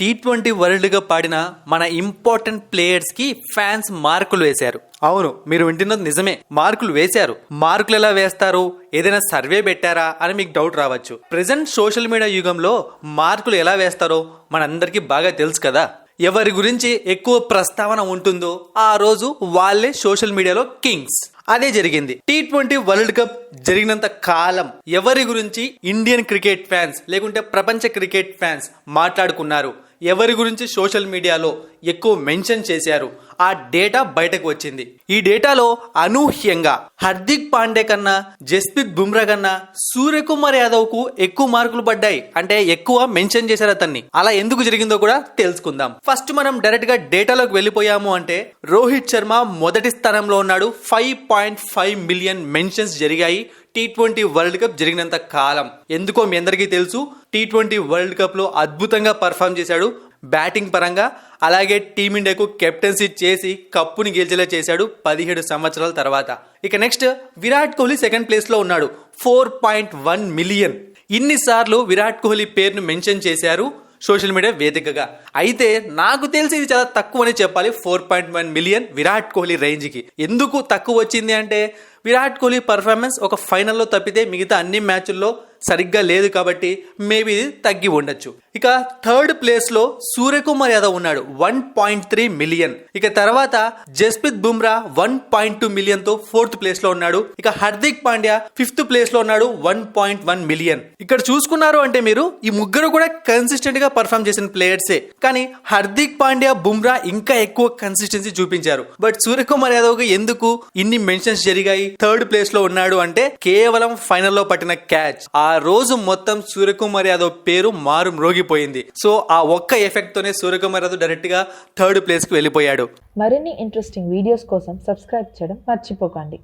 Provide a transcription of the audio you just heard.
T20 world cup ఆడిన మన important players కి ఫ్యాన్స్ మార్కులు వేశారు. అవును, మీరు వింటున్నది నిజమే, మార్కులు వేశారు. మార్కులు ఎలా వేస్తారు, ఏదైనా సర్వే పెట్టారా అని మీకు డౌట్ రావచ్చు. ప్రెసెంట్ సోషల్ మీడియా యుగంలో మార్కులు ఎలా వేస్తారో మనందరికీ బాగా తెలుసు కదా. ఎవరి గురించి ఎక్కువ ప్రస్తావన ఉంటుందో ఆ రోజు వాళ్ళే సోషల్ మీడియాలో కింగ్స్. అదే జరిగింది. T20 వరల్డ్ కప్ జరిగినంత కాలం ఎవరి గురించి ఇండియన్ క్రికెట్ ఫ్యాన్స్ లేకుంటే ప్రపంచ క్రికెట్ ఫ్యాన్స్ మాట్లాడుకున్నారు, ఎవరి గురించి సోషల్ మీడియాలో ఎక్కువ మెన్షన్ చేశారు, ఆ డేటా బయటకు వచ్చింది. ఈ డేటాలో అనూహ్యంగా హార్దిక్ పాండే కన్నా, జస్ప్రీత్ బుమ్రా కన్నా సూర్యకుమార్ యాదవ్ కు ఎక్కువ మార్కులు పడ్డాయి. అంటే ఎక్కువ మెన్షన్ చేశారు అతన్ని. అలా ఎందుకు జరిగిందో కూడా తెలుసుకుందాం. ఫస్ట్ మనం డైరెక్ట్ గా డేటాలోకి వెళ్ళిపోయాము అంటే రోహిత్ శర్మ మొదటి స్థానంలో ఉన్నాడు. 5.5 మిలియన్ మెన్షన్స్ జరిగాయి T20 వరల్డ్ కప్ జరిగినంత కాలం. ఎందుకో మీ అందరికీ తెలుసు, T20 వరల్డ్ కప్ లో అద్భుతంగా పర్ఫామ్ చేశాడు బ్యాటింగ్ పరంగా. అలాగే టీమిండియాకు కెప్టెన్సీ చేసి కప్పుని గెలిచేలా చేశాడు 17 సంవత్సరాల తర్వాత. ఇక next Virat Kohli second place లో ఉన్నాడు. 4.1 మిలియన్. ఇన్నిసార్లు విరాట్ కోహ్లీ పేరును మెన్షన్ చేశారు సోషల్ మీడియా వేదికగా. అయితే నాకు తెలిసి ఇది చాలా తక్కువ అని చెప్పాలి. 4.1 మిలియన్ విరాట్ కోహ్లీ రేంజ్ కి. ఎందుకు తక్కువ వచ్చింది అంటే విరాట్ కోహ్లీ పర్ఫార్మెన్స్ ఒక ఫైనల్లో తప్పితే మిగతా అన్ని మ్యాచ్ల్లో సరిగ్గా లేదు కాబట్టి మేబీ ఇది తగ్గి ఉండొచ్చు. ఇక థర్డ్ ప్లేస్ లో సూర్యకుమార్ యాదవ్ ఉన్నాడు 1.3 మిలియన్. ఇక తర్వాత జస్ప్రీత్ బుమ్రా 1.2 మిలియన్ తో ఫోర్త్ ప్లేస్ లో ఉన్నాడు. ఇక హార్దిక్ పాండ్యా ఫిఫ్త్ ప్లేస్ లో ఉన్నాడు 1.1 మిలియన్. ఇక్కడ చూసుకున్నారు అంటే మీరు ఈ ముగ్గురు కూడా కన్సిస్టెంట్ గా పర్ఫామ్ చేసిన ప్లేయర్సే. కానీ హార్దిక్ పాండ్యా, బుమ్రా ఇంకా ఎక్కువ కన్సిస్టెన్సీ చూపించారు. బట్ సూర్యకుమార్ యాదవ్ కి ఎందుకు ఇన్ని మెన్షన్స్ జరిగాయి, థర్డ్ ప్లేస్ లో ఉన్నాడు అంటే కేవలం ఫైనల్లో పట్టిన క్యాచ్. ఆ రోజు మొత్తం సూర్యకుమార్ యాదవ్ పేరు మారు మ్రోగిపోయింది. సో ఆ ఒక్క ఎఫెక్ట్ తోనే సూర్యకుమార్ యాదవ్ డైరెక్ట్ గా థర్డ్ ప్లేస్ కి వెళ్ళిపోయాడు. మరిన్ని ఇంట్రెస్టింగ్ వీడియోస్ కోసం సబ్స్క్రైబ్ చేయడం మర్చిపోకండి.